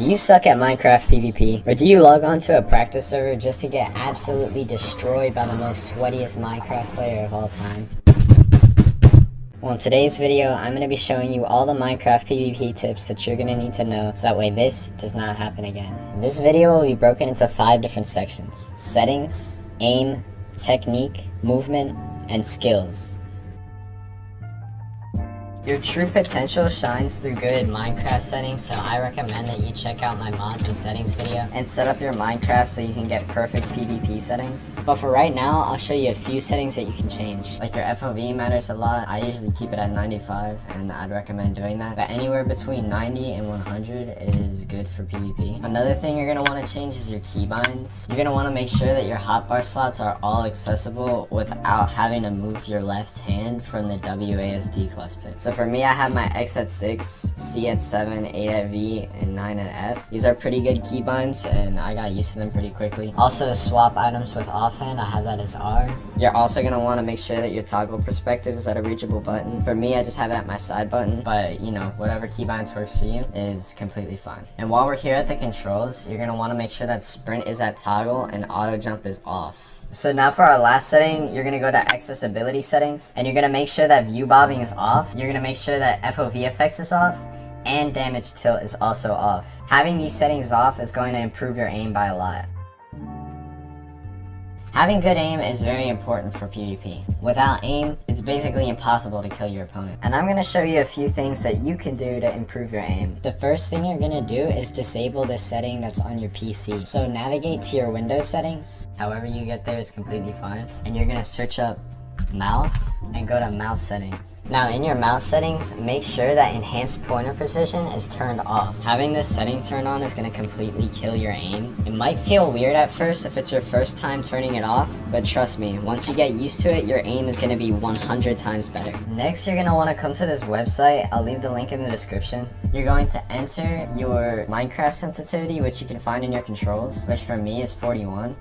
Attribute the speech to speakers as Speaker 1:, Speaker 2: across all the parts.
Speaker 1: Do you suck at Minecraft PvP? Or do you log on to a practice server just to get absolutely destroyed by the most sweatiest Minecraft player of all time? Well, in today's video, I'm going to be showing you all the Minecraft PvP tips that you're going to need to know so that way this does not happen again. This video will be broken into 5 different sections: settings, aim, technique, movement, and skills. Your true potential shines through good Minecraft settings, so I recommend that you check out my mods and settings video and set up your Minecraft so you can get perfect PvP settings. But for right now, I'll show you a few settings that you can change. Like your FOV matters a lot. I usually keep it at 95 and I'd recommend doing that. But anywhere between 90 and 100 is good for PvP. Another thing you're going to want to change is your keybinds. You're going to want to make sure that your hotbar slots are all accessible without having to move your left hand from the WASD cluster. So for me, I have my X at 6, C at 7, 8 at V, and 9 at F. These are pretty good keybinds, and I got used to them pretty quickly. Also, to swap items with offhand, I have that as R. You're also going to want to make sure that your toggle perspective is at a reachable button. For me, I just have it at my side button, but you know, whatever keybinds works for you is completely fine. And while we're here at the controls, you're going to want to make sure that sprint is at toggle and auto jump is off. So now for our last setting, you're going to go to accessibility settings, and you're going to make sure that view bobbing is off. You're going to make sure that FOV effects is off, and damage tilt is also off. Having these settings off is going to improve your aim by a lot. Having good aim is very important for PvP. Without aim, it's basically impossible to kill your opponent. And I'm going to show you a few things that you can do to improve your aim. The first thing you're going to do is disable this setting that's on your PC. So navigate to your Windows settings. However you get there is completely fine. And you're going to search up mouse and go to mouse settings. Now in your mouse settings, make sure that enhanced pointer precision is turned off. Having this setting turned on is going to completely kill your aim. It might feel weird at first if it's your first time turning it off, but trust me, once you get used to it, your aim is going to be 100 times better. Next, you're going to want to come to this website. I'll leave the link in the description. You're going to enter your Minecraft sensitivity, which you can find in your controls, which for me is 41.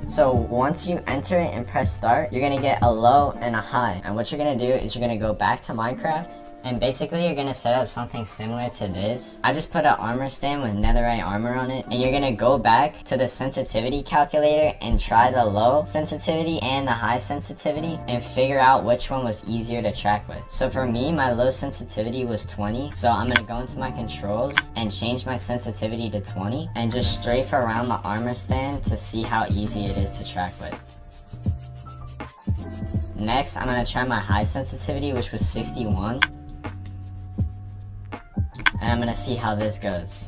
Speaker 1: So once you enter it and press start, you're going to get a low and a high. And what you're going to do is you're going to go back to Minecraft. And basically you're going to set up something similar to this. I just put an armor stand with netherite armor on it. And you're going to go back to the sensitivity calculator and try the low sensitivity and the high sensitivity and figure out which one was easier to track with. So for me, my low sensitivity was 20. So I'm going to go into my controls and change my sensitivity to 20 and just strafe around the armor stand to see how easy it is to track with. Next, I'm going to try my high sensitivity, which was 61. And I'm gonna see how this goes.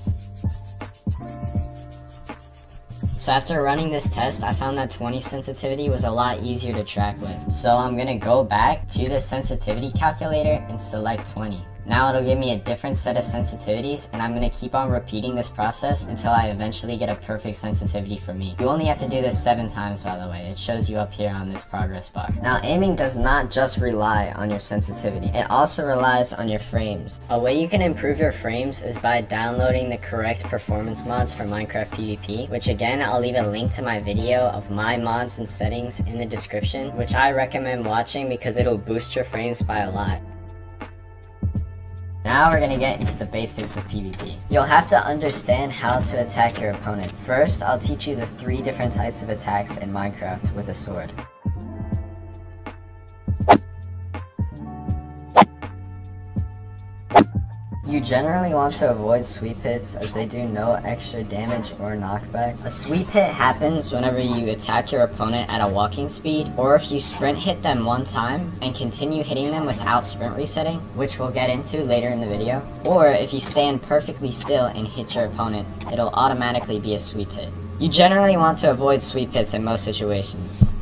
Speaker 1: So after running this test, I found that 20 sensitivity was a lot easier to track with. So I'm gonna go back to the sensitivity calculator and select 20. Now it'll give me a different set of sensitivities, and I'm going to keep on repeating this process until I eventually get a perfect sensitivity for me. You only have to do this 7 times, by the way. It shows you up here on this progress bar. Now aiming does not just rely on your sensitivity. It also relies on your frames. A way you can improve your frames is by downloading the correct performance mods for Minecraft PvP, which again, I'll leave a link to my video of my mods and settings in the description, which I recommend watching because it'll boost your frames by a lot. Now we're gonna get into the basics of PvP. You'll have to understand how to attack your opponent. First, I'll teach you the 3 different types of attacks in Minecraft with a sword. You generally want to avoid sweep hits as they do no extra damage or knockback. A sweep hit happens whenever you attack your opponent at a walking speed, or if you sprint hit them one time and continue hitting them without sprint resetting, which we'll get into later in the video, or if you stand perfectly still and hit your opponent, it'll automatically be a sweep hit. You generally want to avoid sweep hits in most situations.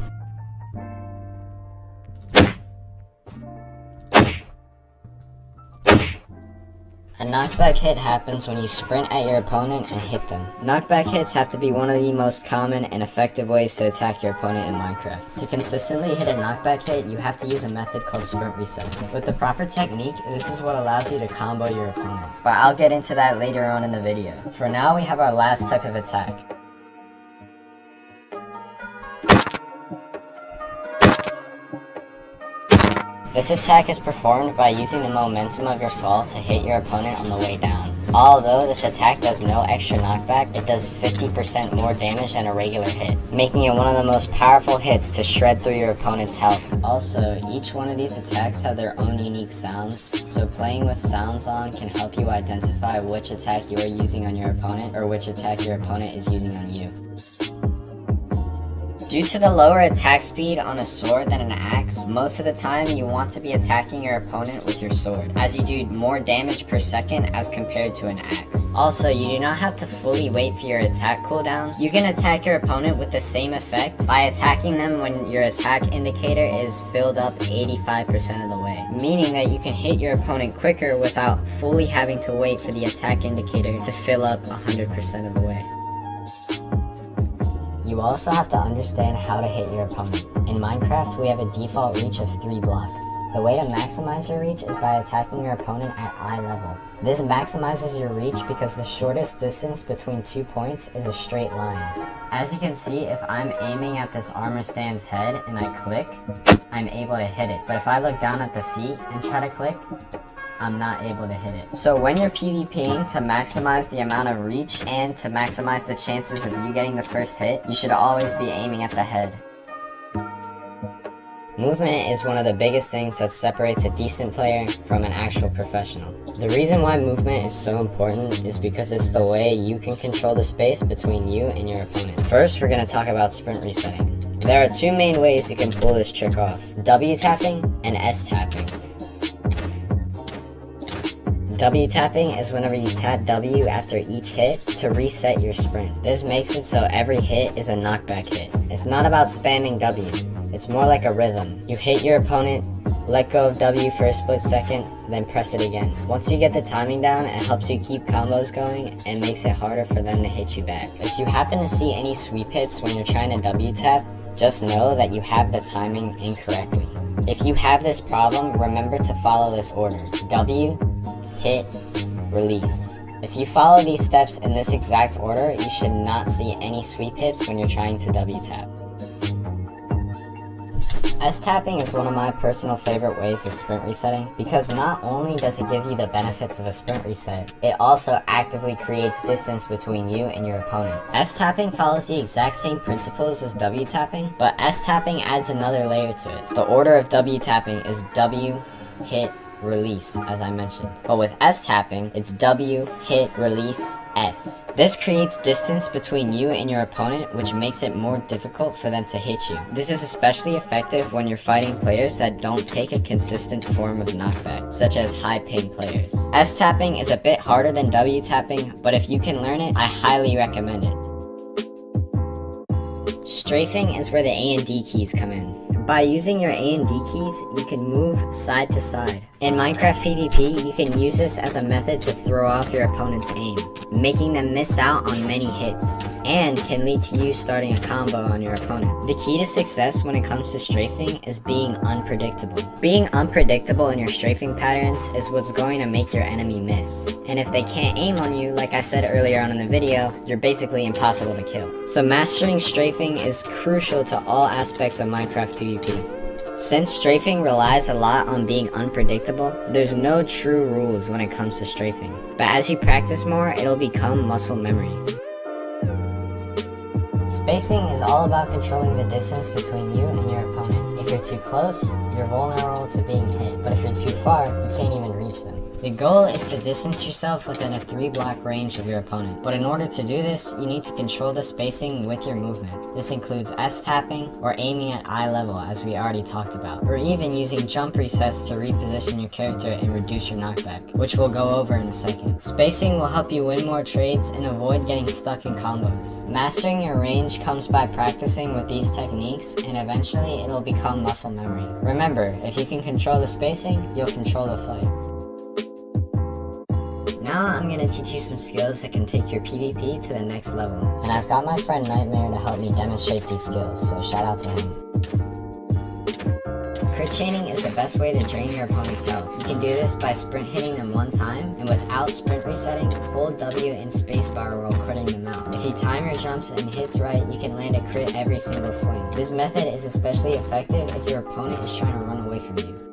Speaker 1: A knockback hit happens when you sprint at your opponent and hit them. Knockback hits have to be one of the most common and effective ways to attack your opponent in Minecraft. To consistently hit a knockback hit, you have to use a method called sprint resetting. With the proper technique, this is what allows you to combo your opponent. But I'll get into that later on in the video. For now, we have our last type of attack. This attack is performed by using the momentum of your fall to hit your opponent on the way down. Although this attack does no extra knockback, it does 50% more damage than a regular hit, making it one of the most powerful hits to shred through your opponent's health. Also, each one of these attacks have their own unique sounds, so playing with sounds on can help you identify which attack you are using on your opponent or which attack your opponent is using on you. Due to the lower attack speed on a sword than an axe, most of the time you want to be attacking your opponent with your sword, as you do more damage per second as compared to an axe. Also, you do not have to fully wait for your attack cooldown. You can attack your opponent with the same effect by attacking them when your attack indicator is filled up 85% of the way, meaning that you can hit your opponent quicker without fully having to wait for the attack indicator to fill up 100% of the way. You also have to understand how to hit your opponent. In Minecraft, we have a default reach of 3 blocks. The way to maximize your reach is by attacking your opponent at eye level. This maximizes your reach because the shortest distance between 2 points is a straight line. As you can see, if I'm aiming at this armor stand's head and I click, I'm able to hit it. But if I look down at the feet and try to click, I'm not able to hit it. So when you're PvPing, to maximize the amount of reach and to maximize the chances of you getting the first hit, you should always be aiming at the head. Movement is one of the biggest things that separates a decent player from an actual professional. The reason why movement is so important is because it's the way you can control the space between you and your opponent. First, we're going to talk about sprint resetting. There are 2 main ways you can pull this trick off: W tapping and S tapping. W tapping is whenever you tap W after each hit to reset your sprint. This makes it so every hit is a knockback hit. It's not about spamming W, it's more like a rhythm. You hit your opponent, let go of W for a split second, then press it again. Once you get the timing down, it helps you keep combos going and makes it harder for them to hit you back. If you happen to see any sweep hits when you're trying to W tap, just know that you have the timing incorrectly. If you have this problem, remember to follow this order: W, hit, release. If you follow these steps in this exact order, you should not see any sweep hits when you're trying to W tap. S tapping is one of my personal favorite ways of sprint resetting because not only does it give you the benefits of a sprint reset, it also actively creates distance between you and your opponent. S tapping follows the exact same principles as W tapping, but S tapping adds another layer to it. The order of W tapping is W, hit, release, as I mentioned. But with S tapping, it's W, hit, release, S. This creates distance between you and your opponent, which makes it more difficult for them to hit you. This is especially effective when you're fighting players that don't take a consistent form of knockback, such as high ping players. S tapping is a bit harder than W tapping, but if you can learn it, I highly recommend it. Strafing is where the A and D keys come in. By using your A and D keys, you can move side to side. In Minecraft PvP, you can use this as a method to throw off your opponent's aim, making them miss out on many hits, and can lead to you starting a combo on your opponent. The key to success when it comes to strafing is being unpredictable. Being unpredictable in your strafing patterns is what's going to make your enemy miss. And if they can't aim on you, like I said earlier on in the video, you're basically impossible to kill. So mastering strafing is crucial to all aspects of Minecraft PvP. Since strafing relies a lot on being unpredictable, there's no true rules when it comes to strafing. But as you practice more, it'll become muscle memory. Spacing is all about controlling the distance between you and your opponent. If you're too close, you're vulnerable to being hit, but if you're too far, you can't even reach them. The goal is to distance yourself within a 3-block range of your opponent, but in order to do this, you need to control the spacing with your movement. This includes S tapping or aiming at eye level, as we already talked about, or even using jump resets to reposition your character and reduce your knockback, which we'll go over in a second. Spacing will help you win more trades and avoid getting stuck in combos. Mastering your range comes by practicing with these techniques, and eventually it'll become muscle memory. Remember, if you can control the spacing, you'll control the fight. Now I'm going to teach you some skills that can take your PvP to the next level. And I've got my friend Nightmare to help me demonstrate these skills, so shout out to him. Crit chaining is the best way to drain your opponent's health. You can do this by sprint hitting them one time, and without sprint resetting, hold W and spacebar while critting them out. If you time your jumps and hits right, you can land a crit every single swing. This method is especially effective if your opponent is trying to run away from you.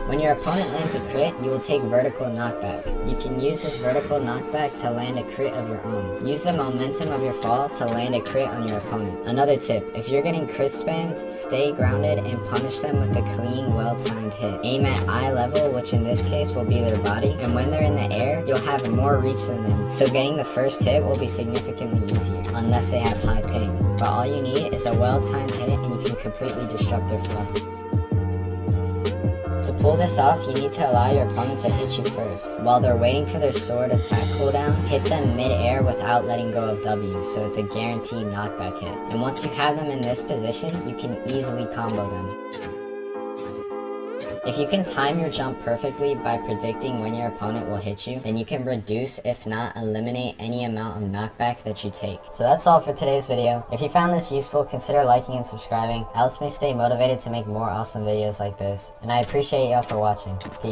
Speaker 1: When your opponent lands a crit, you will take vertical knockback. You can use this vertical knockback to land a crit of your own. Use the momentum of your fall to land a crit on your opponent. Another tip, if you're getting crit spammed, stay grounded and punish them with a clean, well-timed hit. Aim at eye level, which in this case will be their body, and when they're in the air, you'll have more reach than them, so getting the first hit will be significantly easier, unless they have high ping. But all you need is a well-timed hit and you can completely disrupt their flow. To pull this off, you need to allow your opponent to hit you first. While they're waiting for their sword attack cooldown, hit them mid-air without letting go of W, so it's a guaranteed knockback hit. And once you have them in this position, you can easily combo them. If you can time your jump perfectly by predicting when your opponent will hit you, then you can reduce, if not eliminate, any amount of knockback that you take. So that's all for today's video. If you found this useful, consider liking and subscribing. It helps me stay motivated to make more awesome videos like this, and I appreciate y'all for watching. Peace.